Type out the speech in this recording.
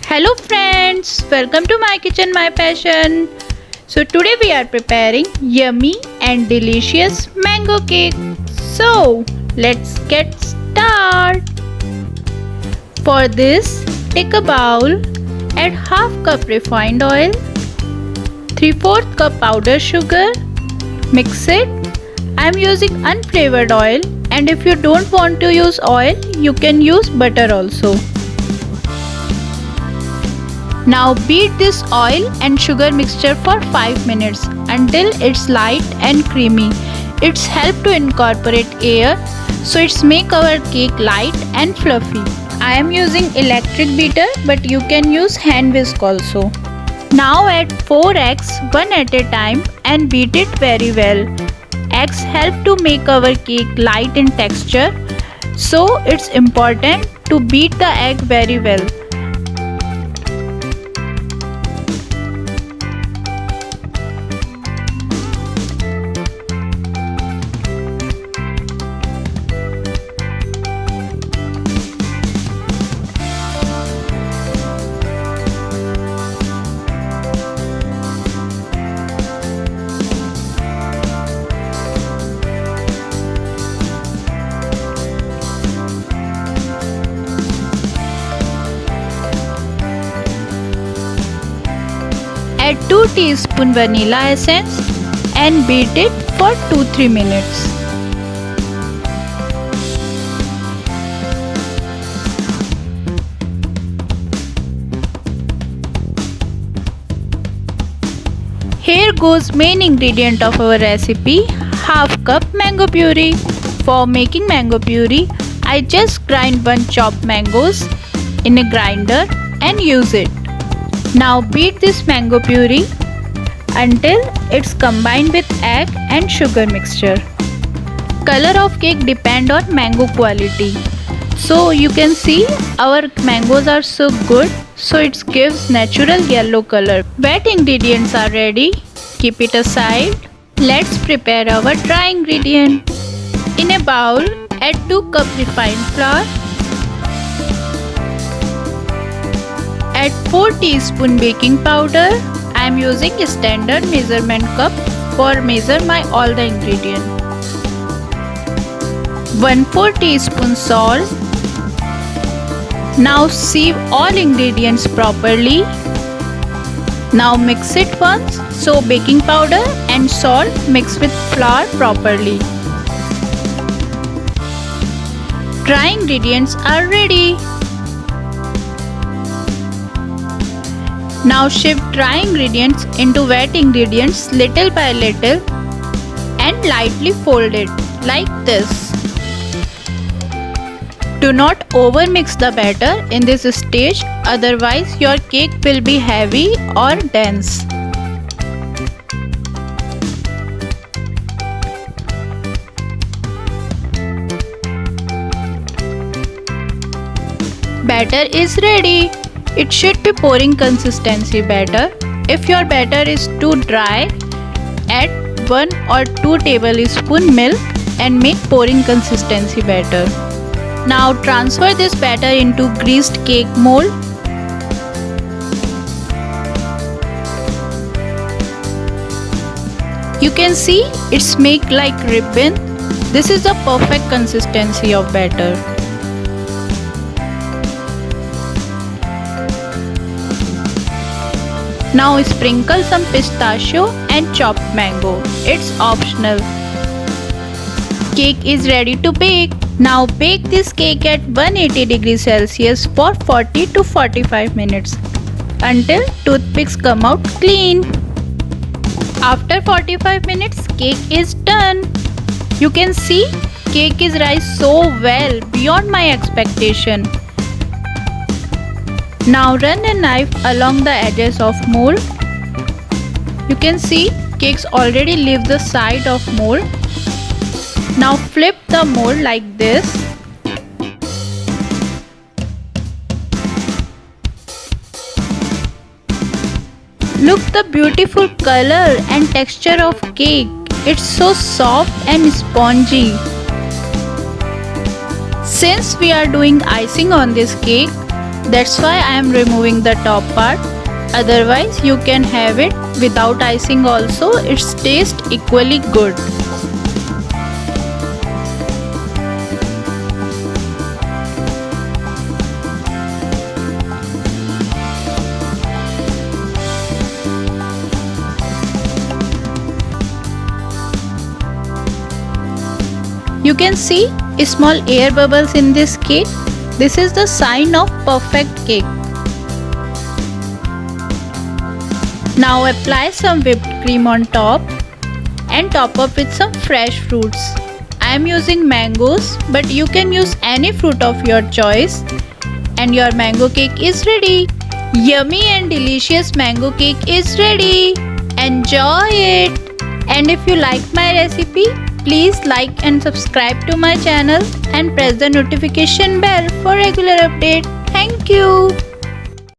Hello friends, welcome to my kitchen, my passion. So today we are preparing yummy and delicious mango cake. So let's get started. For this, take a bowl, add half cup refined oil, 3/4 cup powdered sugar, mix it. I am using unflavored oil, and if you don't want to use oil, you can use butter also. Now beat this oil and sugar mixture for 5 minutes until it's light and creamy. It's help to incorporate air, so it's make our cake light and fluffy. I am using electric beater, but you can use hand whisk also. Now add 4 eggs one at a time and beat it very well. Eggs help to make our cake light in texture, so it's important to beat the egg very well. Add 2 teaspoon vanilla essence and beat it for 2-3 minutes. Here goes main ingredient of our recipe, half cup mango puree. For making mango puree, I just grind 1 chopped mangoes in a grinder and use it. Now beat this mango puree until it's combined with egg and sugar mixture. Color of cake depend on mango quality. So you can see our mangoes are so good, so it gives natural yellow color. Wet ingredients are ready. Keep it aside. Let's prepare our dry ingredient. In a bowl, add 2 cup refined flour. Add 4 teaspoon baking powder. I am using a standard measurement cup for measure my all the ingredient. 1/4 teaspoon salt. Now sieve all ingredients properly. Now mix it once, so baking powder and salt mix with flour properly. Dry ingredients are ready. Now shift dry ingredients into wet ingredients little by little and lightly fold it like this. Do not overmix the batter in this stage, otherwise your cake will be heavy or dense. Batter is ready. It should be pouring consistency batter. If your batter is too dry, add 1 or 2 tablespoon milk and make pouring consistency batter. Now transfer this batter into greased cake mold. You can see it's make like ribbon. This is the perfect consistency of batter. Now sprinkle some pistachio and chopped mango. It's optional. Cake is ready to bake. Now bake this cake at 180 degrees Celsius for 40 to 45 minutes until toothpicks come out clean. After 45 minutes, cake is done. You can see cake is rise so well beyond my expectation. Now run a knife along the edges of mold. You can see cakes already leave the side of mold. Now flip the mold like this. Look the beautiful color and texture of cake. It's so soft and spongy. Since we are doing icing on this cake, That's why I am removing the top part. Otherwise you can have it without icing also. Its taste equally good. You can see small air bubbles in this cake. This is the sign of perfect cake. Now apply some whipped cream on top and top up with some fresh fruits. I am using mangoes, but you can use any fruit of your choice. And your mango cake is ready. Yummy and delicious mango cake is ready. Enjoy it. And if you like my recipe, please like and subscribe to my channel and press the notification bell for regular update. Thank you.